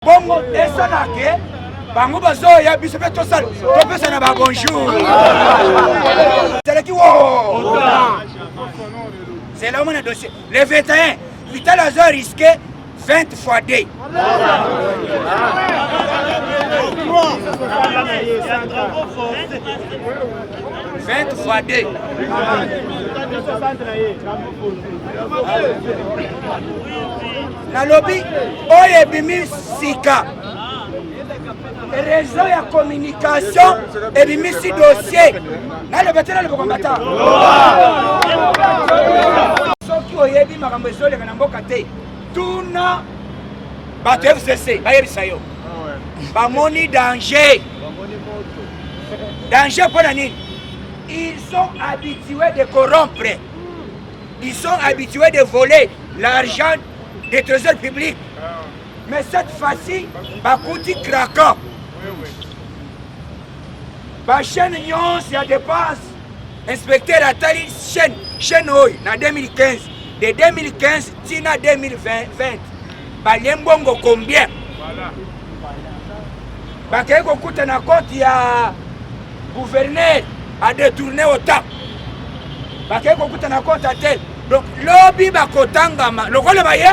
Bongo esanake bango bazoya biso pe tosala topesa na ba bonjour. C'est qui wo. C'est là où on a dossier. Le 21, Vital a risqué 20 fois D. 20 fois D. Na lobby oye bimi sika réseau ya communication et bimi si dossier na le betela le bokombata soki oyebi makambo ezoleka na mboka te tuna bato FCC bayebisa yo bamoni danger mpona nini? Ils sont habitués de corrompre, ils sont habitués de voler l'argent des trésors publics. Mais cette fois-ci, Bakouti craquant. La chaîne Nyons, il y a dépense. Inspecteur Atali, chaîne Oy, en 2015. De 2015, Tina 2020. Balembongo combien? Bakayeko kuta na compte ya gouverneur a détourné autant. Bakayeko kuta na compte à tel. Donc, lobby bakotangama. Lokole baye?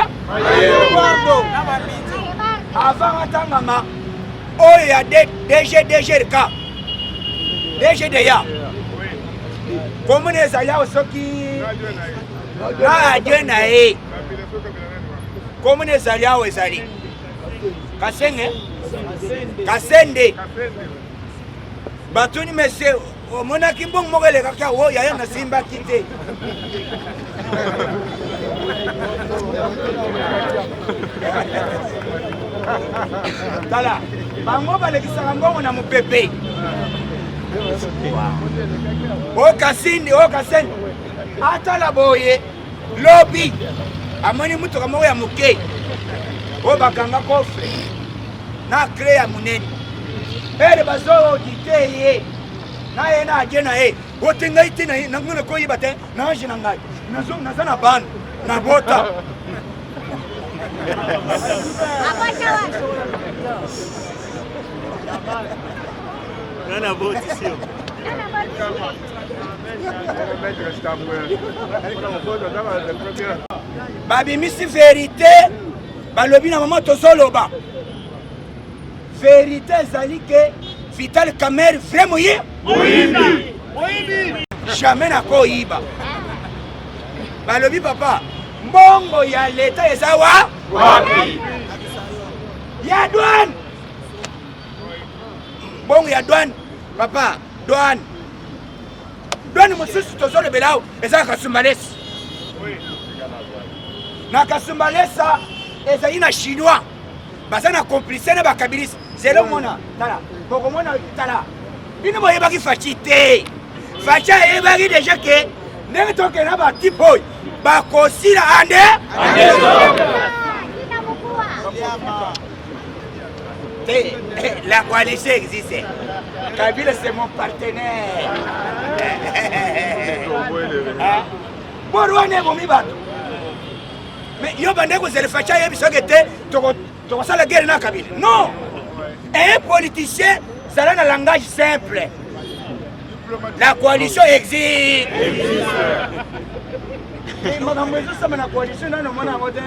Avant atangama, oh il y a DGRK. DGDA. Comment les ayants qui na Dieu na e. Comment les ayants ezali? Kasenge? Kasende. Batuni monsieur mona kimbong mogele kaka wo ya na simba kite. Tala, bango balekisa ngongo na mupepe. O kasindi. Atala boye lobby. Amoni mutu kamo ya muke. O bakanga kofre. Na crea munene. Ere bazo diteye. Na ye na je na ye. O tenga ite na ye na ngona ko yibate na je na ngai. Nazo na ban na bota. Nana boti sio. Babi misi vérité. Balobi na maman tozoloba. Vérité ezali ke Vital Kamerhe vraiment ye. Jamais na ko yiba. Balobi papa. Mbongo ya leta eza wapi? Ya douane. Mbongo ya douane. Papa, douane. Douane mosusu tozole belao eza kasumbalesa. Na kasumbalesa eza ina chinois. Baza na complice na bakabilisi. Zelo mona. Tala. Boko mona tala. Bino moyeba ki fachite. Facha yeba ki déjà ke ndenge toke na ba tipo. Bakosila ande la coalition existe. Kabila c'est mon partenaire. Borwane bomi bato. Mais yo bande ko zele facha yebi sogete to sala guerre na Kabila. Non. Un politicien ça a un langage simple. La coalition existe. Makambo ezo na coalition na mona ngote.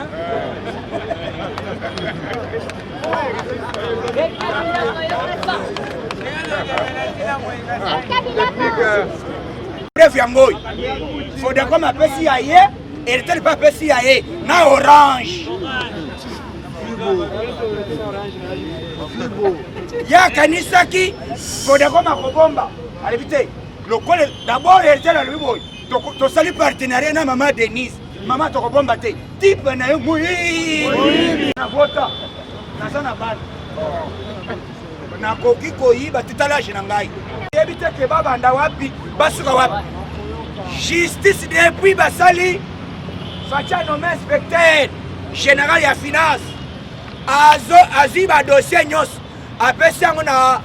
Bref yango. Faudrait comme apesi aye et le tel pas apesi aye na orange. Ya kanisa ki faudrait comme akobomba. Allez vite. D'abord il était là lui boy. To sali partenariat na maman Denise. Maman to kobomba te. Type na yo muyi. Na vota. Na sana bana. Na koki koyiba tutalaje na ngai. Yebite ke baba nda wapi basuka wapi. Justice depuis basali facha nommé inspecteur général ya finance. Aziba dossier nyos. Apesi yango na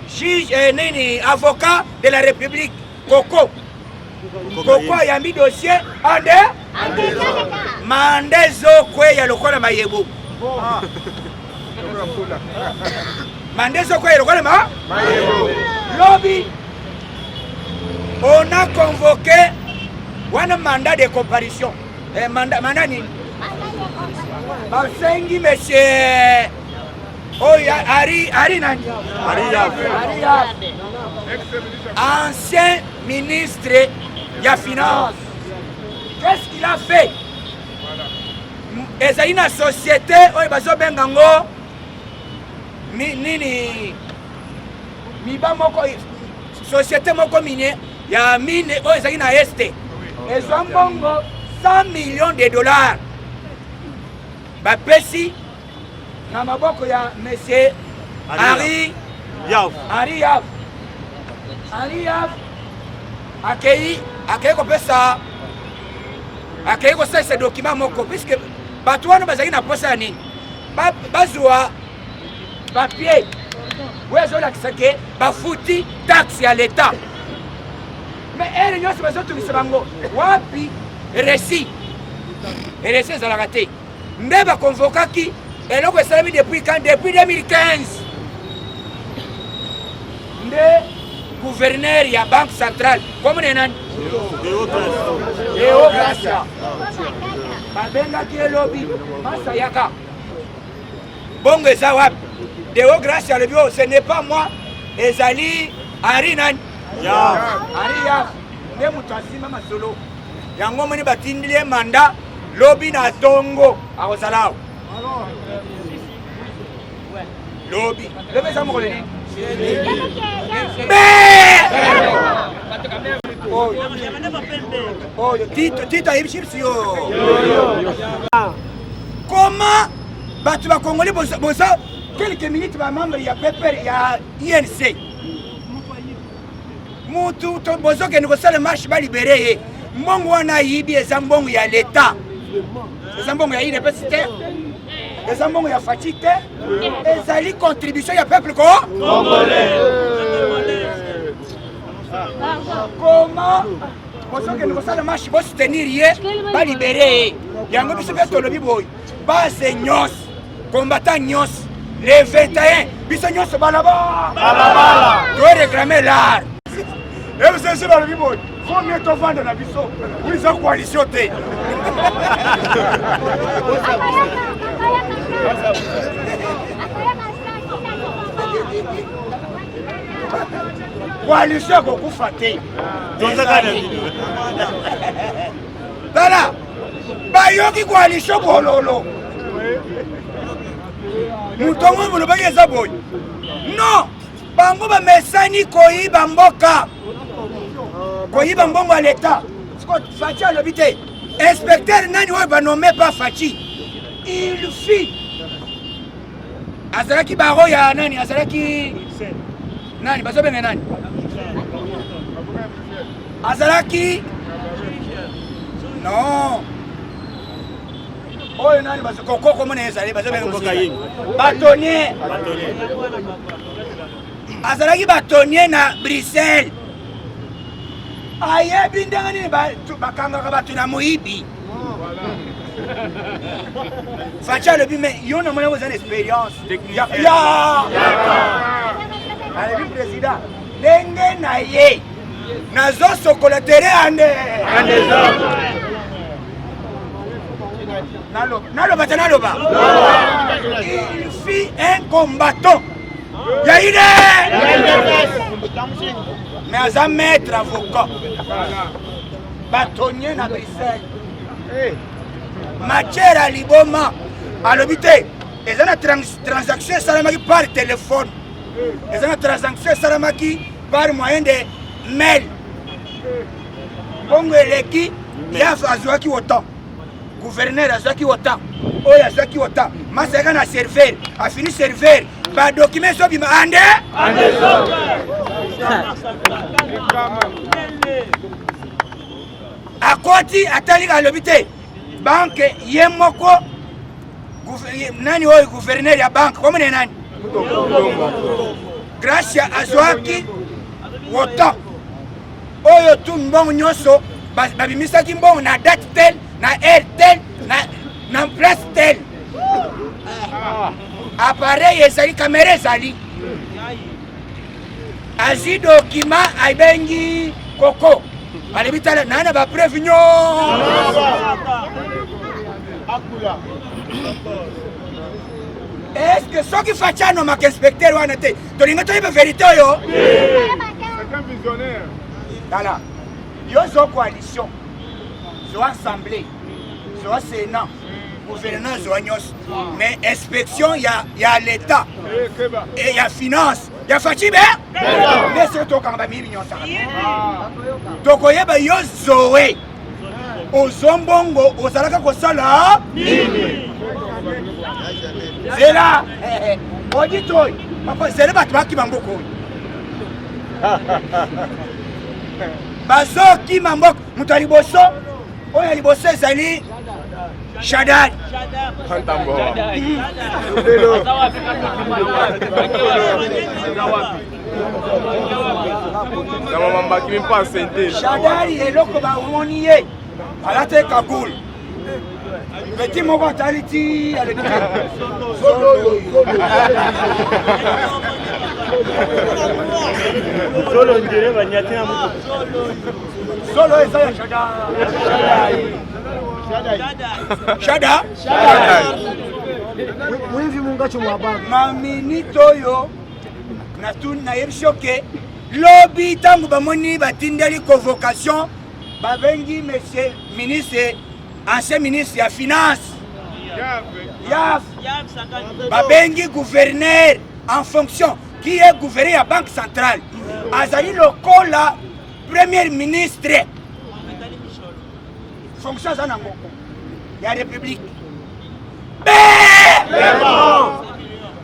juge nini avocat de la République Coco yambi dossier ande mande zo kwe ya lokola mayebo Mandeso quoi le ma lobby. On a convoqué un mandat de comparution. Mandat ni. Basengi monsieur. Oh Ari nani? Ari. Ancien ministre de la finance. Qu'est-ce qu'il a fait? Et une société où il bazo bengango nini miba moko société moko minier ya mine où il na este. Ils ont bongo 100 millions de dollars. Ba pesi na maboko ya monsieur Ari Yav. Ari Yav akei ko pesa akei ko sa document moko puisque batu wana bazali na posa nini bazwa papier wezo la kisake bafuti taxe ya l'état mais elle nyoso bazotungisa bango wapi récit ezalaka te nde bakonvokaki eloko esalami depuis quand? Depuis 2015 nde gouverneur ya banque centrale comme nani Deo Gracia babengaki elobi masayaka bongo eza wapi Deo Gracia alobi ce n'est pas moi ezali Ari nani Ari Yav nde moto asima masolo yango moni batindili ye manda lobi na tongo akozala awa lobi eza mokolo nini Tito ayebisi yo. Comment batu ba Congolais boza quelques minutes ba membre ya PPR ya INC. Mutu to bozo ke ngosala marche ba libérer. Mbongo wana yibi eza mbongo ya l'état. Eza mbongo ya université. Eza mbongo ya fatite. Ezali contribution ya peuple congolais. Comment bozo ke ngosala marche bo soutenir ye ba libérer. Yango biso pe tolobi boy. Base nyos combattant nyos les 21 biso nyos balaba doit réclamer l'art. Et vous savez dans le bibo faut mieux te vendre la biso pour les coalition té. Coalition kokufa te. Voilà. Bayoki coalition bololo. Mutongo mulo bageza boy. Non, bango ba mesani koyiba mboka. Koyiba mbongo à l'état. Scott Fachi a l'habité. Inspecteur nani oyo ba nommé pas Fachi. Il fit. Azalaki baro ya nani, azalaki nani bazo benga nani? Azalaki non. Oh nani bazo koko comme on ezali bazo benga cocaïne. Bâtonnier. Azalaki bâtonnier na Bruxelles. Ayebi ndangani bakanga batu na moyibi. Facha le bime yo na mona vous une expérience. Ya. Allez président. Ndenge na ye. Nazo sokolatere ande. Naloba. Il fit un combattant. Yaïne. Mais à un maître avocat. Bâtonnier na Bruxelles. Matière à Liboma. À l'hôpital. Et ça, la transaction salamaki par téléphone. Et ça, la transaction salamaki par moyen de mail. Bongo eleki. Yaf azwaki autant. Gouverneur azwaki autant. Oya azwaki autant. Masaka na serveur. A fini serveur. Ba document so bima ande. Akoti atali ka l'hôpital. Banque yemoko nani oyo gouverneur ya banque comme nani Gracia azwaki wota oyo tu mbongo nyoso babimisaki mbongo na date tel na heure tel na place tel appareil ezali caméra ezali azi document abengi koko alobi tala nana bapreuve nyonso est-ce que soki faci anomaka inspecteur wana te tolingi toyeba vérité oyo tala yo zo coalition zo assemblée zo sénat gouvernement zo nyonso mais inspection ya l'état et ya finance ya faci be nde soki tokanga bamiyibi nyonso tokoyeba yo zoe ozombongo ozalaka kosala zela odi toyi papa zele bato bakima mboka oyo bazokima mboka moto ya liboso oyo ya liboso ezali Shadad Shadad eloko bamoni ye alate kagoul petit moko atali ti Solo ndire banyate na mutu. Solo eza ya Shada. Mwivi mungacho mwabanga. Maminito oyo na yebishoke lobby tangu bamoni batindeli convocation babengi monsieur ministre ancien ministre ya finance Yaf babengi gouverneur en fonction qui est gouverneur ya banque centrale azali lokola premier ministre fonction za nango ya république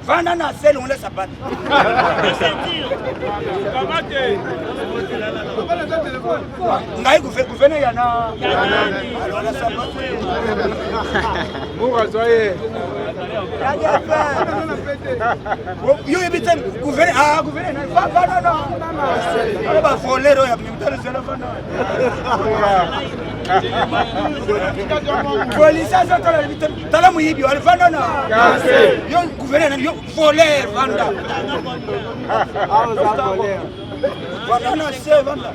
vanda na sel on laisse pas ngai gouverneur ya na alors la sabat Munga zoye. yo ebite gouverneur gouverneur va non ba folero ya mtalo zela vanda polisi azotala ebite tala muyibi wale vanda na yo gouverneur yo voler vanda vanda na se vanda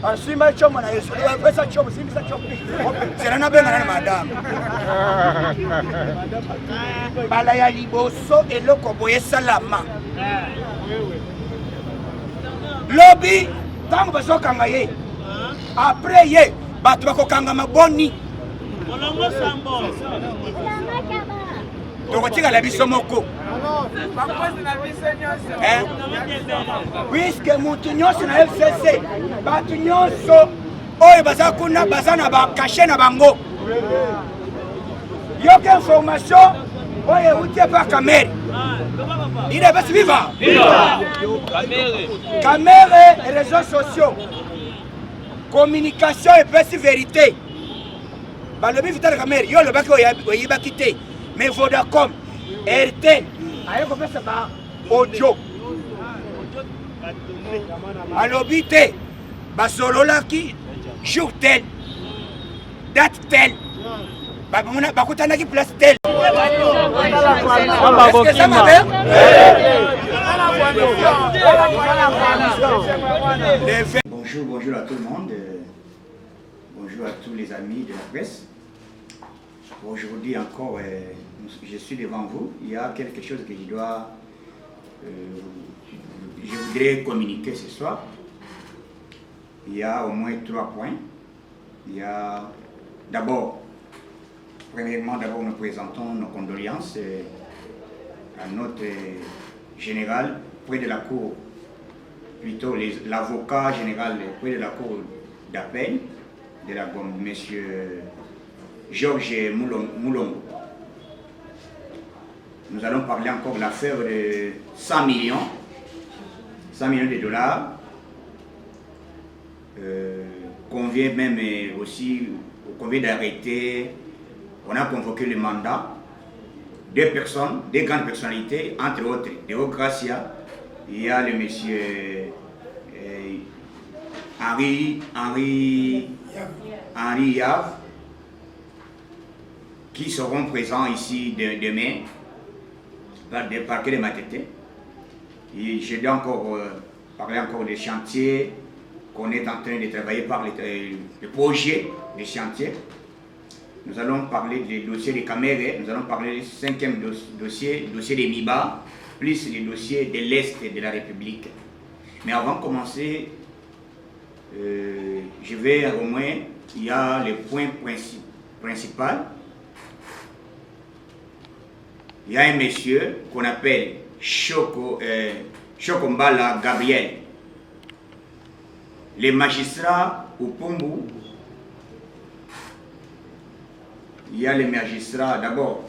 asima choma na Yesu pesa choma simisa choma sera na benga na madame bala ya liboso eloko boye salama lobby tango bazokanga ye après ye bato bakokanga maboni tokotikala biso moko puiske mutu nyonso na FCC bato nyonso oyo baza kuna baza na bakashe na bango yoka information oyo euti pa kamere ide basi viva kamere réseaux sociaux communication epesi vérité balobi vitala kamere yo lobaki oyebaki te mais Vodacom RT aye kopesa ba audio alobi te basololaki jour tel date tel bakutanaki place tel Bonjour à tout le monde, bonjour à tous les amis de la presse. Aujourd'hui encore, je suis devant vous. Il y a quelque chose que je voudrais communiquer ce soir. Il y a au moins 3 points. Il y a premièrement, nous présentons nos condoléances à notre général près de la cour, plutôt l'avocat général près de la cour d'appel de la Gombe, M. Georges Moulongo. Nous allons parler encore de l'affaire de 100 millions de dollars, qu'on vient même aussi, qu'on vient d'arrêter. On a convoqué le mandat, 2 personnes, 2 grandes personnalités, entre autres, de Haut-Gracia. Il y a le monsieur Henri Yav, qui seront présents ici demain. des parquets de Matete. Et je dois encore parler encore des chantiers qu'on est en train de travailler par les projets des chantiers. Nous allons parler des dossiers des Camérés, nous allons parler du 5e dossier, le dossier des MIBA, plus les dossiers de l'Est de la République. Mais avant de commencer, je vais au moins, il y a les points principaux. Il y a un monsieur qu'on appelle Chokombala Gabriel. Les magistrats au Pombo, il y a les magistrats d'abord,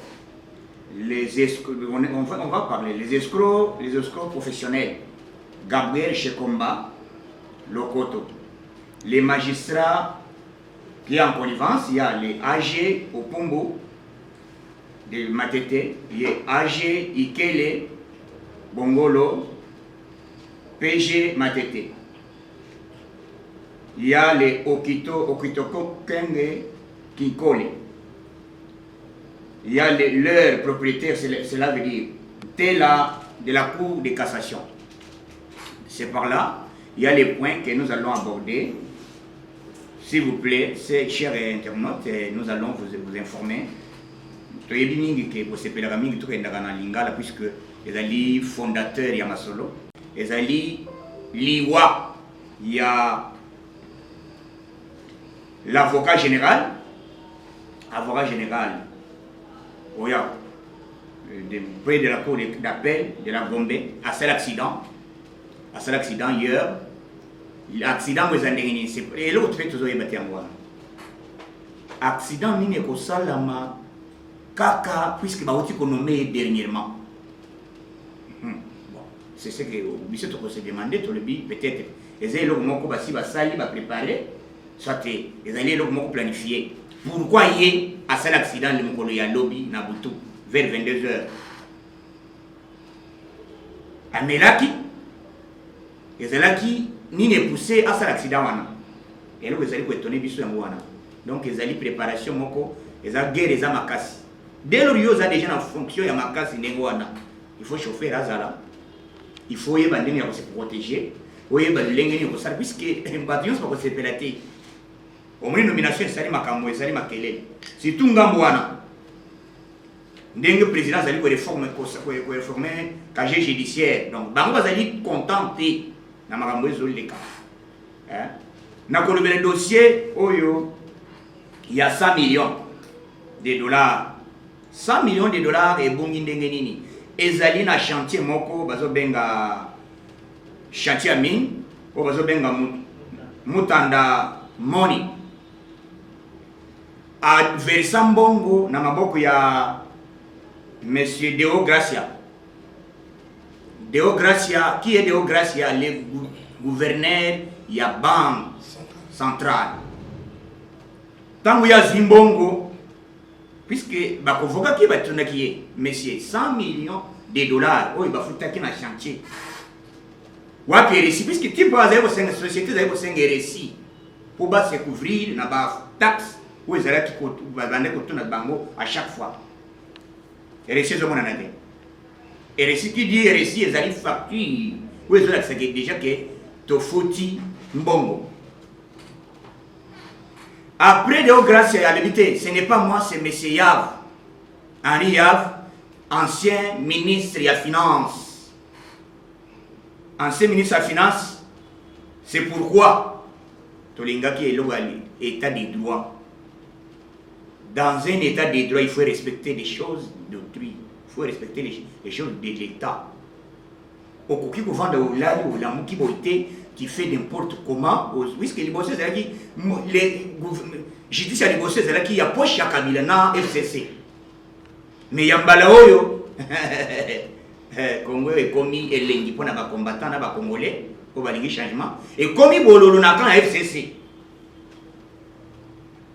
on va parler, les escrocs professionnels, Gabriel Chekomba, Lokoto. Les magistrats qui sont en connivence, il y a les AG au Pombo, de Matete, il y a AG Ikele, Bongolo, PG Matete. Il y a les Okitoko Kenge Kikole. Il y a leurs propriétaires, cela veut dire de la Cour de cassation. C'est par là, il y a les points que nous allons aborder. S'il vous plaît, chers internautes, nous allons vous informer. Puisque les fondateurs de Masolo, les Liwa, il y a l'avocat général, près de la cour d'appel de la Gombe, à cet accident hier, l'accident vous a dit, et l'autre fait toujours battu en moi. Accident ni ne kosalama kaka puisque ba outi nommé dernièrement. Bon, c'est ce que monsieur to se demander to le bi peut-être les élèves moko basi ba sali ba préparer soit les élèves moko planifier. Pourquoi y est à cet accident le mokolo ya lobby na butu vers 22h. Amelaki ezalaki ni ne poussé à cet accident wana. Et là vous allez ko étonner biso yango wana. Donc les allez préparation moko eza guerre eza makasi. Dès lors yo za déjà en fonction ya makasi ndenge wana. Il faut chauffer razala. Il faut y bandeni ya se protéger. Oye ba lenge ni ko sala puisque badios pas ko se pelater. Au moins nomination sali makambo sali makelele. Surtout ngambo wana. Ndenge président zali ko réformer casier judiciaire. Donc bango bazali contenté na makambo ezoleka. Na ko le dossier oyo il y a 100 millions de dollars. 100 millions de dollars et bongi ndenge nini. Ezali na chantier moko bazo benga chantier mine o bazo benga mutanda money. A Versambongo na maboko ya Monsieur Deo Gracia. Deo Gracia, qui est Deo Gracia? Le gouverneur ya Banque Centrale. Tant qu'il y a Zimbongo, puisque Bakovoka qui va tourner qui est, monsieur, 100 millions de dollars, oh, il va foutre qui dans le chantier. Wapi récit, puisque tu peux avoir une société, vous avez un récit pour se couvrir dans la taxe, où ils allaient tout dans bango à chaque fois. Et récit, je m'en ai. Et récit qui dit récit, ils allaient facture, où ils allaient déjà que tu foutis mbongo. Après Deo Gracia à l'habité, ce n'est pas moi, c'est M. Yav. Henri Yav, ancien ministre de la Finance. Ancien ministre de la Finance, c'est pourquoi Tolinga qui est l'état des droits. Dans un état des droits, il faut respecter les choses d'autrui. Il faut respecter les choses de l'État. Au coquille qu'on vend de la mouki boité, qui fait n'importe comment, puisque les bosseurs, les justice à les bosseurs, il y a poche à Kabila na FCC. Mais il y a un balaoyo, Congo est commis et l'engi pour les combattants, les Congolais, pour les changements, et commis bololo na kan FCC.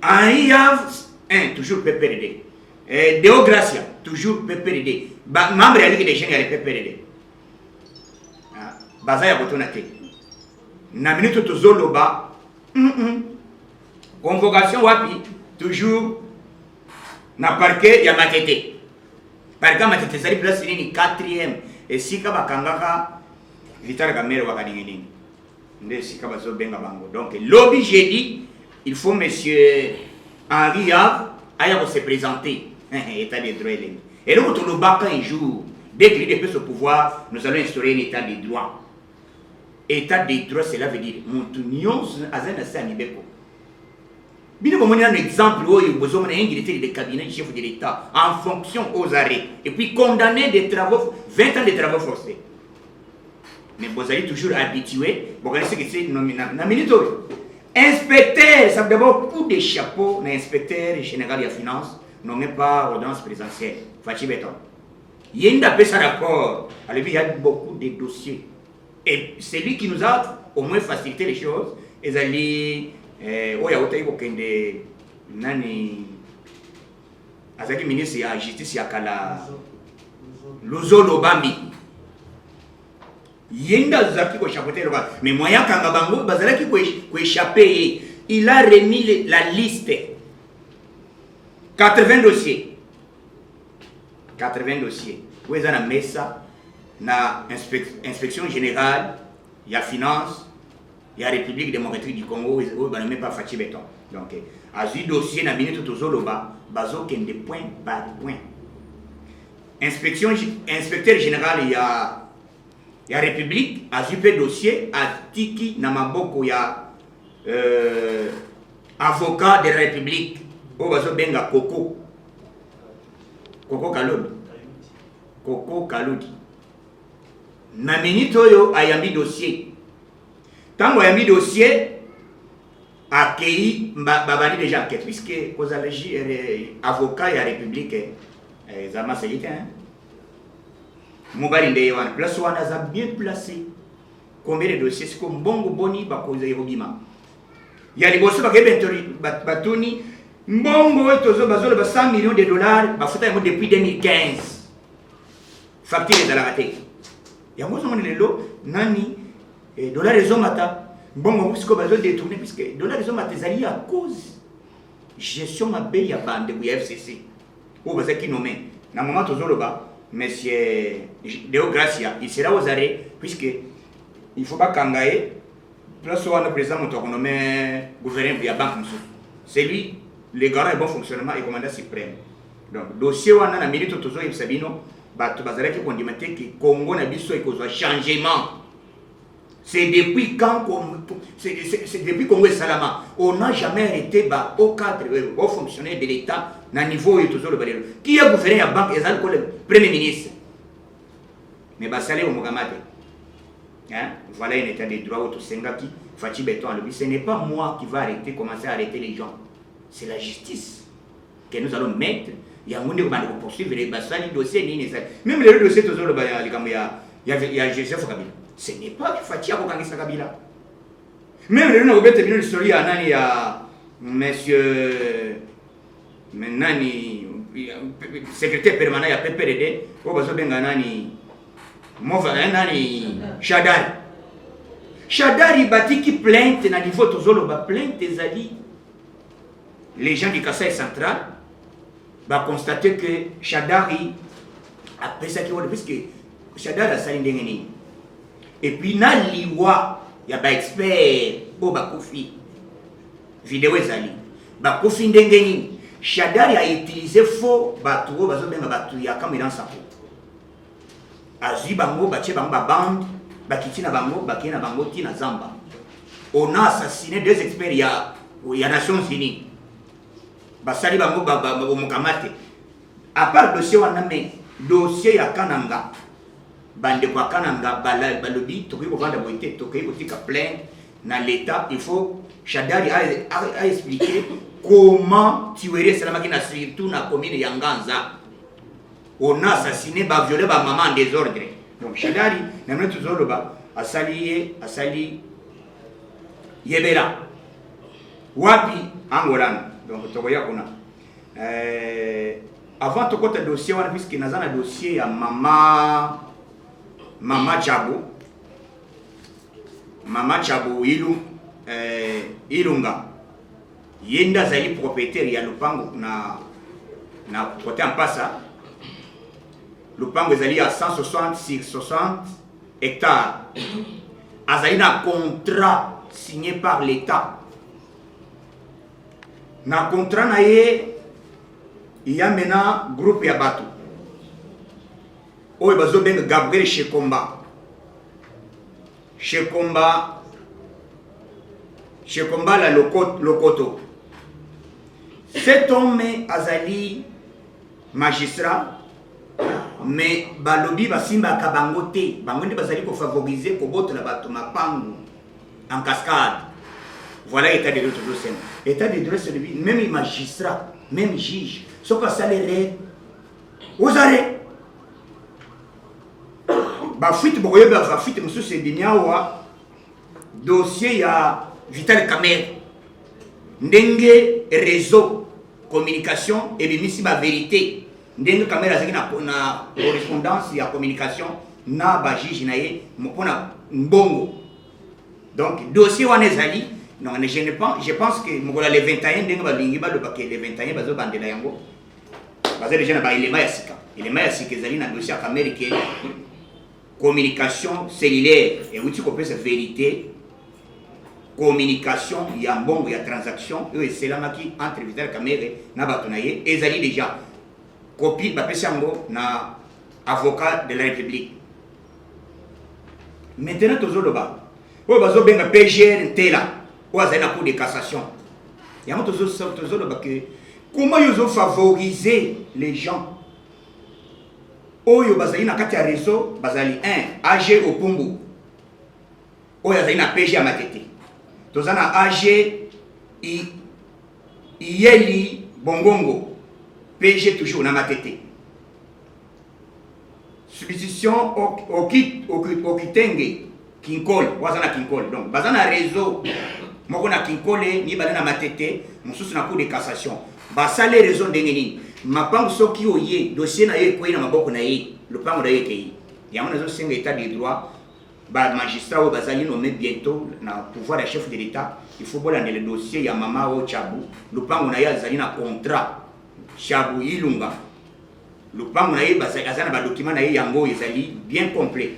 Il y a un toujours PPRD. Deo Gracia, toujours PPRD. Membre de la Ligue des jeunes, il y a les PPRD. Bazaya Botonate. Na minute tozoloba convocation wapi toujours na parquet ya Matete par exemple tetezali place nini 4e esika bakangaka Vital Kamerhe wakalingi nini nde esika bazobenga bango. Donc lobby jeudi il faut monsieur Henri Yave aya se présenter état de droit et donc tout le bac un jour dès qu'il est au pouvoir nous allons instaurer un état de droit. État de droit cela veut dire montunion azana sa nibeko. Bien comme on a un exemple où il besoin d'un directeur de cabinet chef de l'État en fonction aux arrêts et puis condamné des travaux 20 ans de travaux forcés. Mais vous allez toujours habitué, vous regardez ce que c'est nominal. Inspecteur, ça veut d'abord coup de chapeau, l'inspecteur général de la finance nommé par ordonnance présidentielle. Fachi Béton. Il y a un rapport, il y a beaucoup de dossiers. Et c'est lui qui nous a au moins facilité les choses. Et allez, il y a autant de nani, azaki ministre de la justice yakala, Luzolo Bambi. Yenda zaki ko chapeauter le bas. Mais moyen kanga bango, bazalaki ko échapper. Il a remis la liste. 80 dossiers. 80 dossiers. Où est la mesa na inspection générale, il y a finance, il y a République démocratique du Congo, où on même pas Fachi Béton. Donc, à ce dossier na minute tout zoloba, bazo kende point par point. Inspecteur général il y a République, à ce dossier à tiki na maboko il y a avocat de la République, où bazo benga Coco Kalodi. Coco Kalodi. Na minute oyo ayambi dossier. Tango ayambi dossier accueilli babali déjà enquête puisque aux allergies avocat et République zama selite hein. Mobali ndeye wana place wana za bien placé. Combien de dossiers c'est comme bongo boni ba koza yobima. Ya liboso ba kebentori batuni mbongo etozo bazolo ba 100 millions de dollars bafuta yango depuis 2015. Facture de la raté. Yango somoni lelo nani dollars ezomata mbongo musiko bazo détourner puisque dollars ezomata ezali à cause gestion mabe ya bande ku FCC. O bazaki nommé na moment tozoloba monsieur Deo Gracia il sera aux arrêts puisque il faut pas kangaye place où le président mon nommé gouverneur de la banque. C'est lui le garant et bon fonctionnement et commandant suprême. Donc dossier wana na minute tozo yebsabino bato bazalaki kondimate que Congo na biso ekozwa changement. C'est depuis quand c'est depuis Congo et Salama on n'a jamais arrêté au cadre au fonctionnaire de l'État na niveau et toujours le balero qui a gouverné la banque ezal ko le premier ministre mais basale au Mogamate hein voilà un état de droit au Sengaki Fachi Béton le ce n'est pas moi qui va arrêter commencer à arrêter les gens, c'est la justice que nous allons mettre. Il y a un monde qui va poursuivre les basali dossiers même les dossiers toujours le il y a Joseph Kabila. Ce n'est pas Fachi à Kokangisa Kabila. Même les gens qui ont une histoire à Nani à monsieur Nani secrétaire permanent à PPRD au Bazobenga Nani Mova Nani Shadari bati qui plainte na niveau tozolo ba plainte ezali les gens du Kasaï central va constater que Shadari après ça qui va puisque Shadari a sali ndengeni et puis na liwa ya ba expert o ba kofi vidéo ezali ba kofi ndengeni Shadari a utilisé faux batu bazo benga batu ya kamera sapo azi bango bache bango ba bande bakitina bango bakina bango tina zamba. On a assassiné 2 experts il y a Nations Unies. Basali bango mukamate. À part dossier wana mais dossier ya Kananga bande kwa Kananga balobi toki ko vanda boité toki ko tika plainte na l'état. Il faut Shadari a expliqué comment tuer Salama qui na surtout na commune ya Nganza. On a assassiné violé maman en désordre. Donc Shadari n'aime tout zoloba asali yebera wapi Angola. Donc tokoya kuna avant to kota dossier wana puisque nazana dossier ya mama Chabu Ilunga yenda zali propriétaire ya lupango na côté en passa le pango ezali à 160 sur 60 hectares. Azali un contrat signé par l'État. Dans le contrat, il y a maintenant un groupe Yabato. Où il y a Gabriel Shekomba. Shekomba, la Lokoto. Cet homme azali magistrat, mais balobi basimba kabangote, bangote bazali pour favoriser pour botre la bato mapangu en cascade. Voilà l'état de droit. L'état de droit, c'est même les magistrats, même les juges, sont pas salaires. Vous allez. Bafit boye bafit monsieur Sebiniawa dossier ya Vital Kamerhe ndenge réseau communication et bimisi ba vérité ndenge Kamerhe azaki na correspondance ya communication na ba juge na ye mopona mbongo. Donc dossier wana ezali non je pense que mokola les 21 ndenge balingi ba le paquet les 21 bazo bandela yango bazo déjà na ba élément ya sika ezali na dossier ya Kamerhe ke communication cellulaire et où tu comprends cette vérité communication il y a un bon il y a transaction et c'est là qui entre Vital Kamerhe na batonaye et zali déjà copie ba pesango na avocat de la République. Maintenant tozoloba o bazo benga PGR tela o azali na cour de cassation ya moto tozoloba que comment ils ont favorisé les gens. Oyo bazali na kati ya réseau bazali 1 AG Opumbu oyo azali na PG ya Matete tozana AG Iyeli Bongongo PG toujours na Matete substitution Okitenge Kinkole wazana Kinkole donc bazana réseau moko na Kinkole ni bana na Matete mosusu na cour de cassation basale réseau ndenge nini mapango soki oye dossier na ye kwei na maboko na ye le pango na ye kei yango nazo senga état de droit ba magistrat o bazali nommé bientôt na pouvoir de chef de l'état il faut bolanda le dossier ya mama o Chabu le pango na ye azali na contrat Chabu Ilunga le pango na ye bazali azana ba document na ye yango ezali bien complet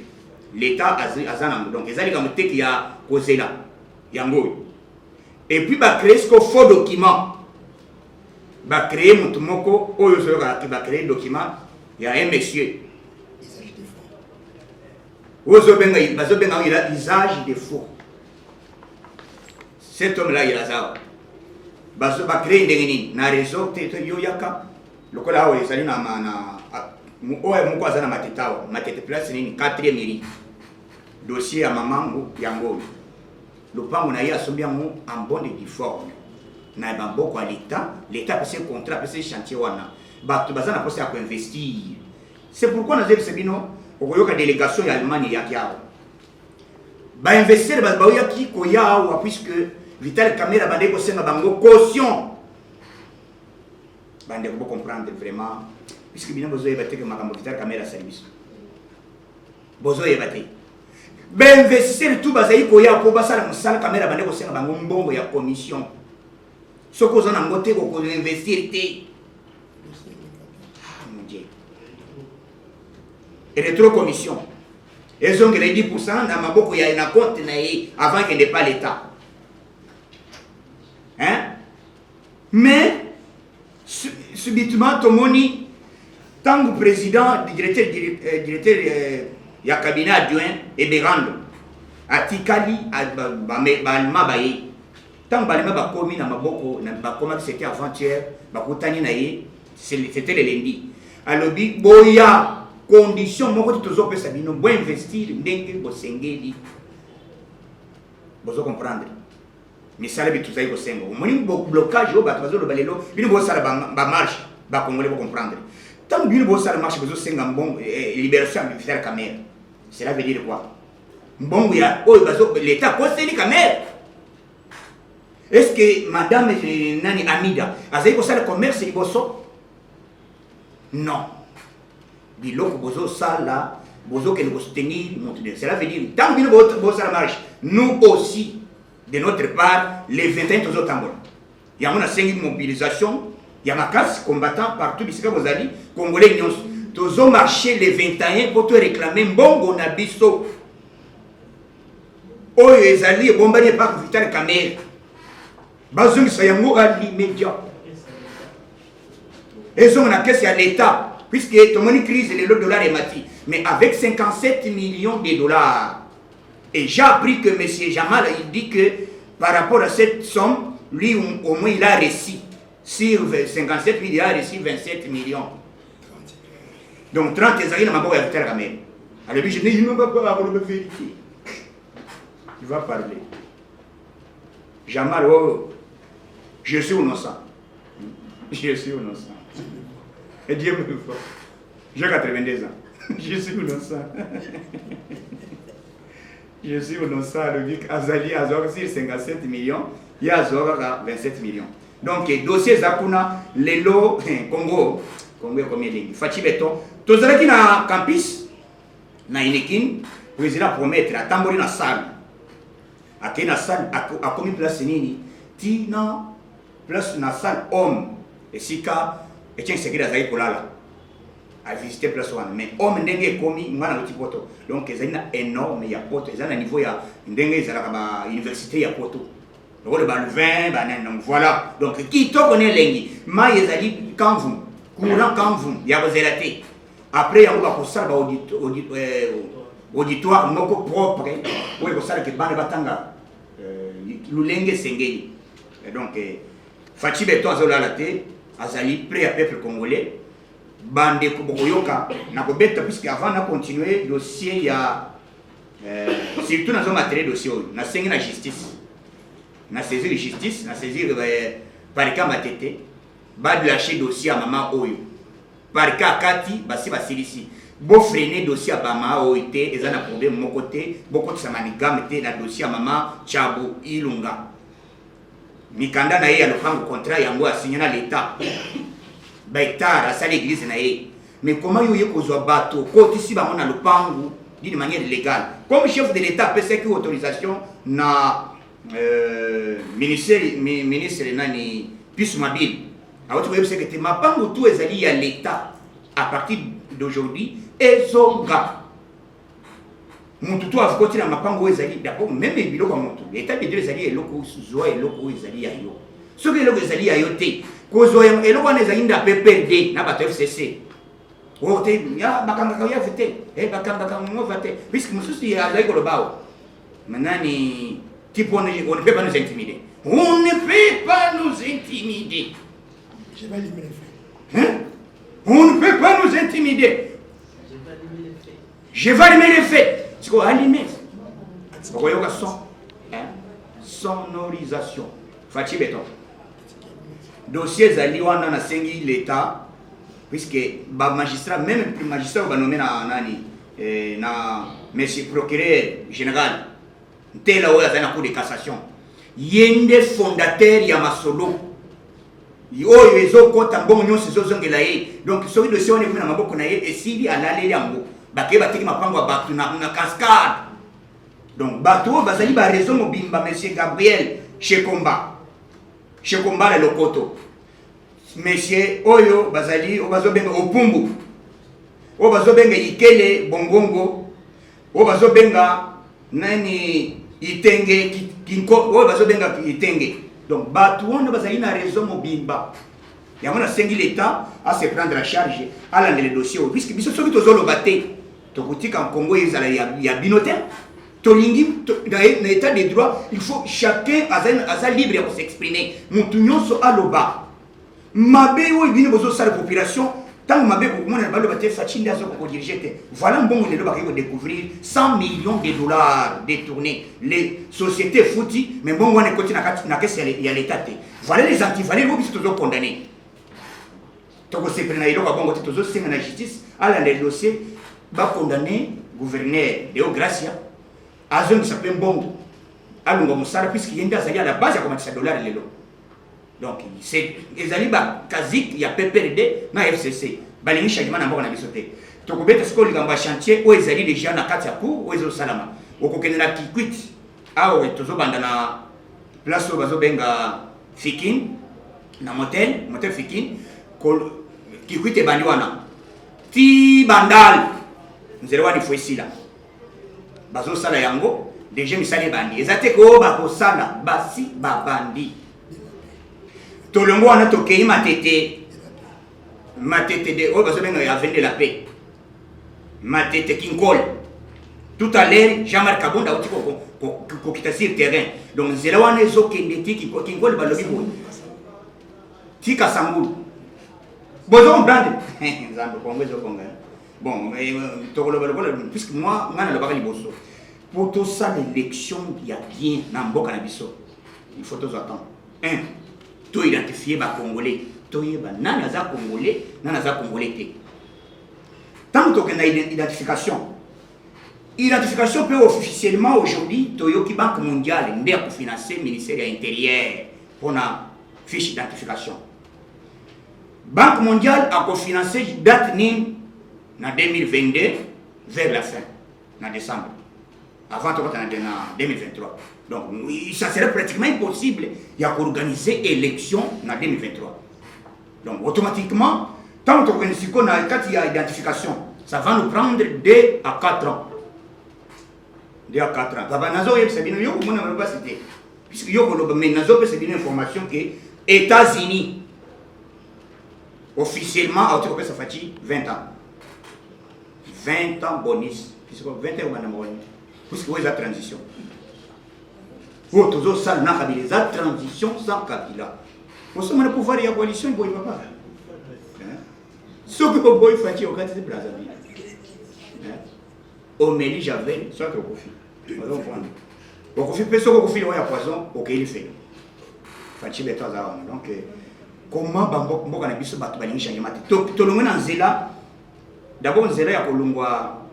l'état azana donc ezali comme teki ya kozela yango et puis ba créer ce faux document va créer mon moko oyo sera qui va créer document il y a un monsieur usage de faux ozo il a usage de faux cet homme là il a ça bazo va créer ndengeni na réseau yo yaka lokola awo ezali na oyo moko azana matete place nini 4e mairie dossier ya mamangu yango lopango na ye asombi yango en bonne et due forme na bamboko à l'État peut se contrat peut se chantier wana bato bazana poste à investir. C'est pourquoi nous avons sebino okoyoka délégation ya Allemagne ya kiao ba investir ba yaki ko yao puisque Vital Kamerhe bande ko senga bango caution bande ko comprendre vraiment puisque bino bozo yebate que makambo Vital Kamerhe service bozo yebate ba investir tout bazai ko yao ko basala musala Kamerhe bande ko senga bango mbongo ya commission. Ce que vous avez voté pour investir, mon Dieu. Et les 3 commissions. Elles ont les 10% dans ma boîte, il y a un compte avant qu'il n'y ait pas l'État. Hein? Mais, subitement, Tomoni, tant que président, directeur, il y a cabinet adjoint et Berando, à Tikali, à Balmabaye. Tant que balima bakomi na maboko na bakoma c'était avant-hier bakutani na ye c'était le lundi alobi boya condition moko tozo pesa bino bo investir ndenge bo sengeli bozo comprendre misala bitu zai ko sengo moni blocage o bato bazo lo balelo bino bo sala ba marche ba congolais bo comprendre tant bino bo sala marche bozo senga mbongo libération de Vital Kamerhe cela veut dire quoi mbongo ya o bazo l'état ko seli Kamerhe. Est-ce que madame Nani Amida a dit que ça le commerce est bosso? Non. Biloko bozo ça là, bozo que nous soutenir, monter. Cela veut dire tant que nous bosso la marche, nous aussi de notre part les 21 toujours tambour. Il y a une mobilisation, il y a ma casse combattant partout bisika bozali congolais nyons tozo marché les 21 pour te réclamer mbongo na biso oyo ezali bombani par Vital Kamerhe bazongisa yango à l'immédiat et on a caisse à l'État puisque tout le monde crise le dollar est mati mais avec 57 millions de dollars et j'ai appris que monsieur Jamal il dit que par rapport à cette somme lui au moins il a réussi sur 57 millions il a reçu 27 millions donc 30 ezali na maboko ya Vital Kamerhe alors lui je dis il ne va pas avoir le vérité il va parler Jamal oh je suis innocent je suis innocent et Dieu me fait j'ai 82 ans je suis innocent je suis innocent le Vic Azali Azor sur 57 millions il y a Azor 27 millions donc dossier Zakuna Lelo Congo Congo combien de Fachi Beton tozalaki na campus na Inekin président promettre atamboli na salle akei na salle akomi place nini tina place na salle homme esika Etienne Sekedi azali kolala a visiter place wana mais homme ndenge ekomi ngana loti poto donc ezali na énorme ya poto ezali na niveau ya ndenge ezalaka ba université ya poto le ba Louvain ba donc voilà donc qui to connaît lengi mai ezali kanvu courant kanvu ya kozela te après yango ba kosala ba auditoire moko propre oyo kosala ke bana batanga lulenge sengeli et donc Fachi Beton azolala te azali prêt à peuple congolais bande koboyoka na kobeta puisque avant na continuer dossier ya surtout na zo matériel dossier na sengi na justice na saisir justice na saisir parika matete ba lâcher dossier à maman oyo parika kati basi basilisi bo freiner dossier à mama oyo te eza na problème mon côté beaucoup de samani gamme te na dossier à maman Chabu Ilunga mikanda na ye ya lopango contrat yango asigné na l'état baitara asali église na ye mais comment yo yekozwa bato kotisi bango na lopango d'une manière légale comme chef de l'état peut faire autorisation na ministre nani Pius Mabile alors tu vois que te mapango tout ezali ya l'état à partir d'aujourd'hui ezonga mutu avukoti na mapango ezali d'abord même biloko mutu l'état de Dieu ezali eloko zo eloko ezali ya yo soki eloko ezali ya yo te kozo eloko na ezali nda PPRD na bato FCC ote ya bakanga ya vite bakanga mo vite puisque mususu ya azali kolobao manani type on ne peut pas nous intimider on ne peut pas nous intimider je vais allumer les faits on ne peut pas nous intimider je vais allumer les faits c'est quoi allumer pourquoi son sonorisation Fachi Beton dossier zali wana na sengi l'état puisque ba magistrat même le magistrat va nommer na nani na monsieur procureur général tela oya na cour de cassation yende fondateur ya masolo oyo ezokota mbongo nyonso ezozongela ye donc soki dossier wana ekuna maboko na ye esili alaleli yango bakeye bateki mapango ya bato na cascade donc bato bazali ba raison mobimba monsieur Gabriel Shekomba le lokoto monsieur oyo bazali o bazobenga opumbu o bazobenga ikele bongongo o bazobenga nani itenge kinko o bazobenga itenge donc bato wana bazali na raison mobimba ya mona sengi l'état à se prendre en charge à la le dossier puisque biso soki tozolo baté to kotika en Congo ezala ya binote tolingi dans l'état de droit il faut chacun a libre de s'exprimer mutu nyonso aloba mabe oyo bino bozo sala population tant mabe ko mona balo baté Fachi ndazo ko diriger te voilà mbongo lelo bakiko découvrir 100 millions de dollars détournés les sociétés fouti mais mbongo wana koti na caisse ya l'état te voilà les antivaleurs biso tozo condamner toko se prena iloko bongo te tozo senga na justice ala le dossier ba condamner gouverneur Deo Gracia azongi sape mbongo alunga musara puisque yenda azali à la base ya komatisa dollar lelo donc c'est ezali ba kazik ya PPRD na FCC balingi changement na mboka na biso te tokobeta siko likambo ya chantier o ezali déjà na kati ya cour o ezo salama okokende na Kikwit awo tozobanda na place oyo bazobenga Fikin na motel Fikin Kikwit ebandi wana ti bandal nzela wani fo esila bazo sala yango déjà misali bandi ezate ko ba ko sala basi babandi tolongo wana tokei matete de o bazo benga ya vendre la paix matete kinkol tout à l'heure Jean-Marc Kabunda oti ko kita sur terrain donc nzela wana ezokende ti kinkol balobi boy ti kasangulu bozo brand nzando kongo ezokonga bon tokoloba puisque moi ngana lobaka liboso pour tout ça l'élection il y a bien na mboka na biso il faut tous attendre un to identifier ba congolais to yeba nana za congolais te tant que na identification peut officiellement aujourd'hui Toyoki Banque mondiale ndé pour financer ministère intérieur pour na fiche d'identification. Banque mondiale a cofinancé date ni en 2022 vers la fin en décembre. Avant de en 2023. Donc ça serait pratiquement impossible il y a organiser élection en 2023. Donc automatiquement tant qu'on organise il y a identification, ça va nous prendre 2 à 4 ans. 2 à 4 ans. Papa Nazo, c'est bien, yo, mon pas cité. Puisque yo, mais Nazo, c'est bien information que États-Unis, officiellement, a été ça fait 20 ans. 20 ans bonus. Puisque 20 ans, on a bonus. Puisque vous avez la transition. Vous avez ça, la transition sans Kabila. Vous savez, le pouvoir de la coalition, il ne va pas. Ce que vous voyez, il faut au Qatar de Brazzaville. Au Mali, j'avais, soit que vous faites. Vous faites ce que vous faites, il y a poison, ok, il fait. Donc, comment Bambo Cannabis bat Bani changement? Tout le monde en Zela, d'abord, Zela, il y a Kolungwa,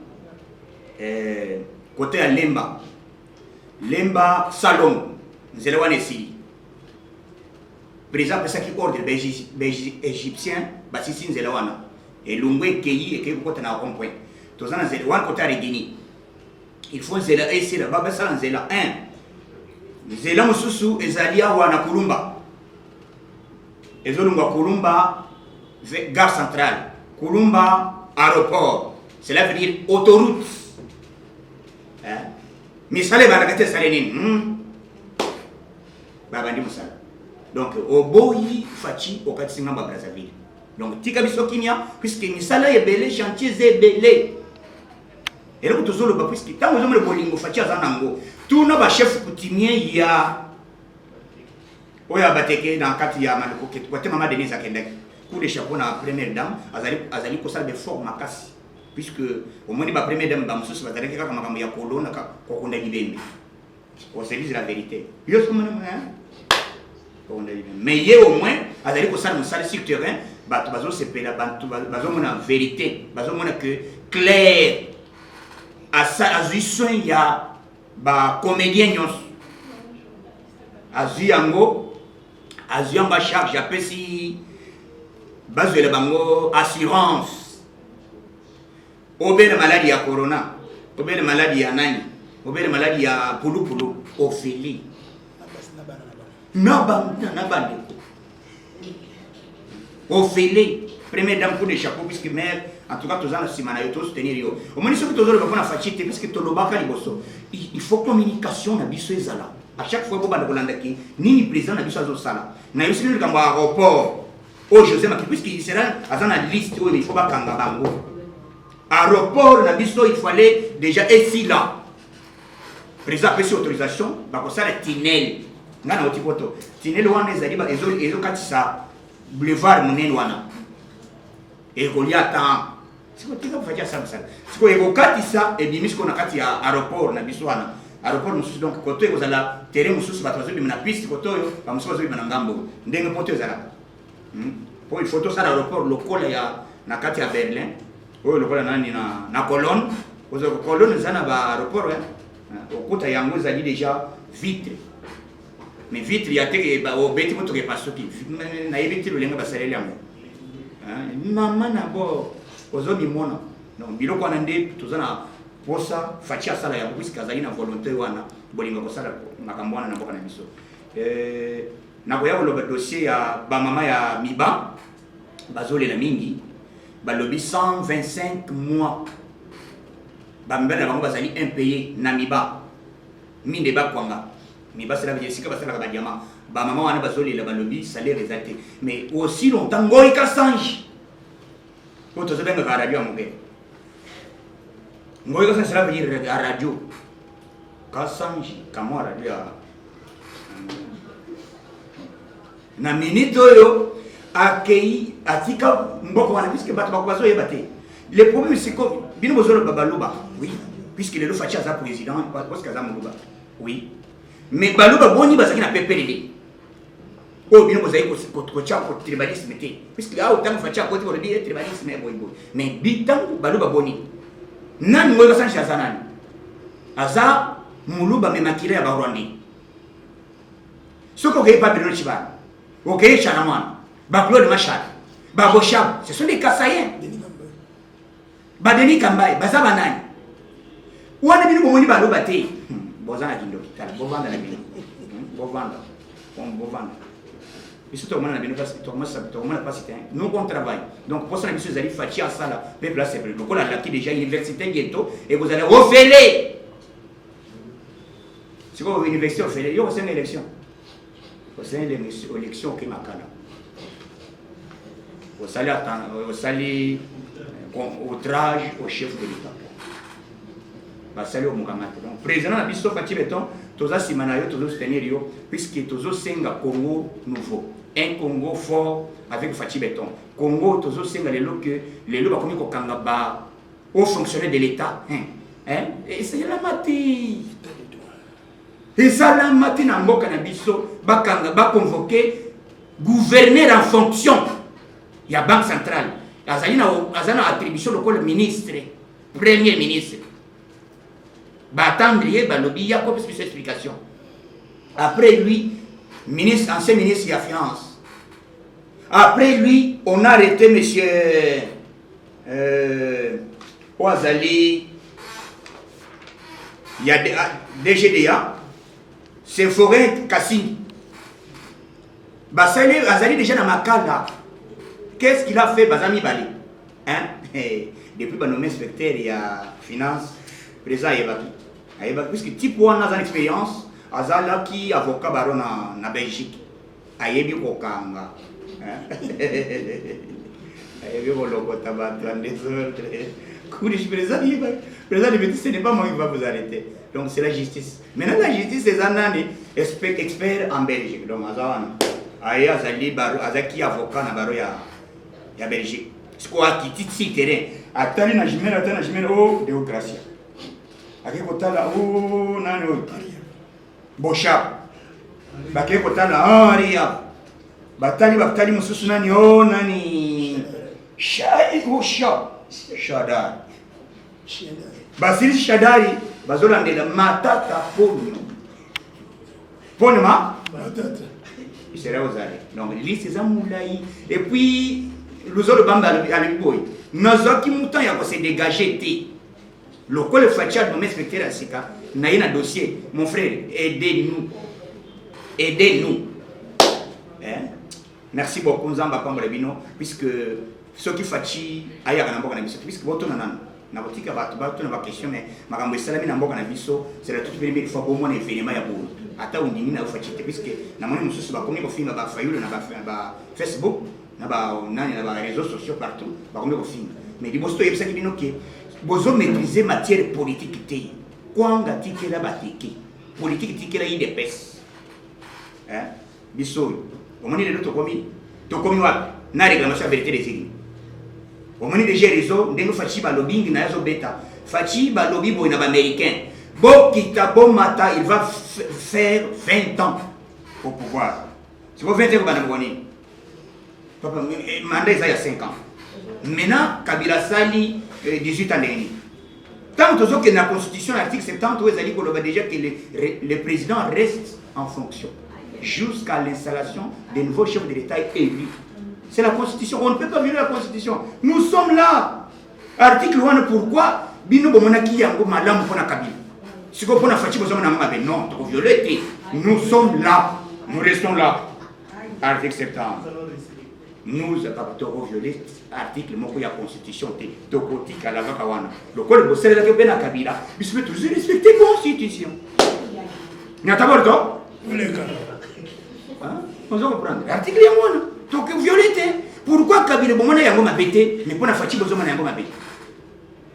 côté à Lemba. Lemba Salon, Zela Wanesi. Président, c'est ça qui ordre les Égyptiens, Bassissin Zelawana. Et Lungwe Keyi et Keyi côté à rond-point. Tous en Zela, côté à Guinée. Il faut Zela et c'est là-bas, ça en Zela 1. Zela Moussousou et Zalia Wana Kulumba. Et Zolunga Kulumba, gare centrale. Kulumba, aéroport. Cela veut dire autoroute. Mais ça les baragate Salénine. Babandi Moussala. Donc, au Boyi, Fachi, au Katsinga Brazzaville. Donc, Tikabiso Kinia, puisque Misala est belé, chantier est belé. Et là, vous avez puisque tant que vous avez le bolingo, Fachi Azanango, tout nos chefs coutumiers, il y a. Oya Bateke, dans le cadre, il y a Maman Denise Akendek. Coup de chapeau à la première dame, Azali Kosal de fort Makasi. Puisque, au moins, la première dame, Bamsous, va dire que Maman Yakolo, qu'on a libéré. On se dit la vérité. Mais il y a au moins, Azali Kosal, salle sur le terrain, Bazo se paie la Bazo en vérité, Bazo que clair. Azuison, il y a des comédiens. Azuyango, Azuyamba charge, j'appelle si Bazo le bango assurance. Obé maladie à corona, obé maladie à nani, obé maladie à poulou, Ophélie. Nabande. Ophélie, première dame pour des chapeaux, puisque mère, en tout cas, tous les semaines, ils tous tenir. Au moins, ce que tous les gens font, puisque tout le monde il faut communication na biso ezala. À chaque fois que vous avez ni président na biso azosala. Na yosi le kambo aéroport. Oh José Maki, puisqu'il sera dans la liste où il faut pas kanga bango. Aéroport na biso il fallait déjà être là. Président a reçu autorisation, bah pour ça le tunnel. Ngana oti poto. Tunnel wana ezali ba ezo katisa boulevard monene wana. Et Goliath c'est quoi tu vas faire ça ça. C'est quoi eko katisa et bimis qu'on a kati à aéroport na biso wana. Aéroport mususu donc côté vous allez terrain mususu ba tozo bimana piste côté yo ba mususu bimana ngambo. Ndenge poto ezala. Pour une photo ça l'aéroport local ya na kati ya Berlin. Oyo lokola nani na Cologne. Ozo Cologne zana ba aéroport okuta yango ezali déjà vitre. Mais vitre ya te ba obeti moto ke pasoki. Na yebiti lo lenga basaleli yango. Maman na bo ozo mimona. Donc biloko wana nde tozana posa facia sala ya puisque azali na volonté wana bolinga ko sala makambo wana na boka na biso. Na koya lo dossier ya ba mama ya Miba bazole la mingi balobi 125 mois bambela na bango bazali impayé na miba minde bakwanga miba cela veut dire sika basala ba diamant ba maman wana bazolela balobi salaire exacté mais aussi longtemps ngoi ka sange auto zebenga ka radio amuke ngoi ka sange cela veut dire à radio ka sange kama radio na minute oyo akei atika mboko wana puisque bato bakobazo yebate le problème c'est que bino bozolo babaloba oui puisque le fachi aza président parce que aza moluba oui mais baloba boni bazaki na PPRD oh bino bozai ko cha ko tribalisme te puisque là autant fachi a côté bolobi tribalisme et boy mais bitangu baloba boni nani ngoyo sanchi aza nani aza moluba me makira ya barwandi soko ke pa bino chiba ok chanamana ba Claude Machar ba Bochab ce sont des Kassaïens ba Denis Kambaye ba Zabanani wana bino bomoni ba loba te bozana kindo kitala bovanda na bino bovanda ici tout le monde a bien passé tout le monde a passé nous on travaille donc pour ça monsieur Zali Fachi à ça là peuple là c'est le donc on a acquis déjà université bientôt et vous allez refaire c'est quoi université on fait yo c'est une élection c'est une élection qui makala au salaire outrage au chef de l'État. Basali au Mukamate. Donc, président de la Bisto Fachi Beton, Toza Simanayo, Tozo soutenir yo, puisque Tozo Senga Congo nouveau. Un Congo fort avec Fachi Beton. Congo, Tozo Senga les lots que les lots comme au Kangaba, aux fonctionnaires de l'État. Et c'est la mati. Et ça la mati na mboka na biso, ba convoquer gouverneur en fonction. Il y a Banque centrale. Il y a une attribution le ministre, premier ministre. Batandrier, Balobi, il y a quoi plus d'explication. Après lui, ancien ministre de la Finance. Après lui, on a arrêté monsieur Ouazali. Il y a DGDA. C'est Forêt Cassini. Basali, Azali déjà dans ma cale. Qu'est-ce qu'il a fait, Bazami Bali? Depuis qu'il a nommé inspecteur, il y a finance, président Ayebaki. Puisque type one a une expérience, Azala qui avocat baron en Belgique. Ayebi Kokanga. Ayebi Kolokota désolé. Président de Bétis, ce n'est pas moi qui va vous arrêter. Donc c'est la justice. Maintenant, la justice, c'est un expert en Belgique. Donc, Azali Baro, Azaki avocat na Baro ya Belgique. Ce qu'on a quitté terrain. Attendez, na jimel, oh, démocratie. Ake kotala, oh, nani, oh, Bochab. Bake kotala, oh, Ria. Batali, mususu nani, oh, nani. Shadari. Basili Shadari, bazolanda matata ponyo. Ponyo ma? Matata. Il sera aux arrêts. Donc, il c'est Zamoulaï. Et puis, le autres bamba à l'époque. Nous avons qui mouton y a se dégager. Le col Fatia de m'inspecter à Sika. N'a un dossier. Mon frère, aidez-nous. Aidez-nous. Merci beaucoup, Nzamba Pambrabino, puisque ceux qui Fachi aïe à Namboka Nabiso, puisque votre nanan. Na botika bato na question mais makambo salami na mboka na biso c'est la toute première fois au moins événement ya boulot ata unini na ufachite puisque na moni mususu ba komi ko finga ba fayulu na ba Facebook na ba nani na ba réseaux sociaux partout ba komi ko finga mais libosto yebisa kibino ke bozo maîtriser matière politique té kwanga tikela batiki politique tikela IDPS biso omoni le to komi wa na réclamation vérité des îles. Au moment de gérer réseau, nous faisons le lobbying na yazo beta. Fachi ba lobby boy na américain. Bo kita bon mata, il va faire 20 ans au pouvoir. C'est pas 20 ans que bana boni. Papa mandat il y a 5 ans. Maintenant Kabila Sali 18 ans dernier. Tant que la constitution l'article 70 où ils ont déjà que le président reste en fonction jusqu'à l'installation des nouveaux chefs de l'État élus. C'est la Constitution. On ne peut pas violer la Constitution. Nous sommes là. Article 1, pourquoi Bino Bomonaki Yango Malam Pona Kabila. Si vous prenez Fachi Bozoma Namabe, non, vous violez. Nous sommes là. Nous restons là. Article 70. nous avons violé l'article de la Constitution, de la la Vakawana. Le code de Bossel de Ben Kabila, il faut toujours respecter la Constitution. Il y a d'abord toi. On va comprendre. L'article est mon. Donc violé. Pourquoi Kabila Bomona Yango m'a bêté, mais pour la fatigue, Bozoma Yango m'a bêté.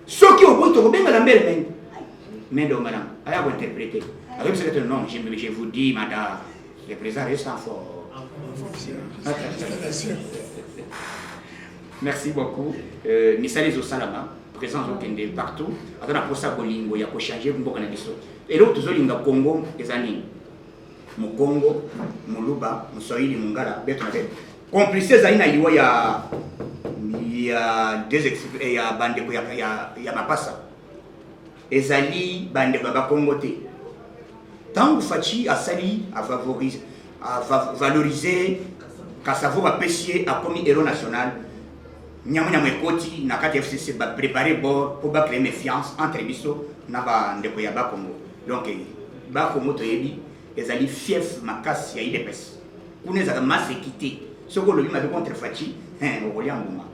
Ce qui est au bout de la belle mais de madame, allez vous interpréter. Avec ce nom, je vous dis, madame, le président reste en forme. Merci beaucoup. Nisali Zosalama, présence au Kende partout. Attends, pour ça, Bolingo, il y a pour changer beaucoup de choses. Et l'autre, il y a Congo, les années. Mon Congo, mon Luba, mon Soïli, mon Gala, Betonabel. Complices, il y a des il y a Bandeko, il y a Mapassa. Ezali, Bandeko, Congo. Tant que Fachi a sali, a favorisé, à valoriser, quand ça vaut apprécier à comme héros national, Nyamanya Mekoti, Nakati FCC, préparer pour créer méfiance entre Bisso, Naba Ndekoya Bakongo. Donc, Bakongo Toyebi, Ezali fief, Makas, Yaï de Pes. Pour nous, ça masse équité. Ce que le m'avait contre Fachi, au Rolian Mouma.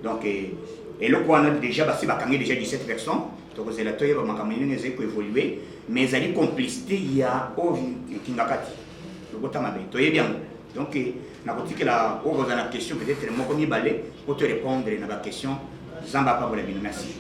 Donc, et le quoi, déjà, c'est déjà 17 personnes. Donc, c'est la toile qui a évolué, mais il y a des complicités, il y a Kingakati. Bien. Donc, la question, peut-être, moi, comme il pour te répondre à la question, Zamba Pabolabine. Merci.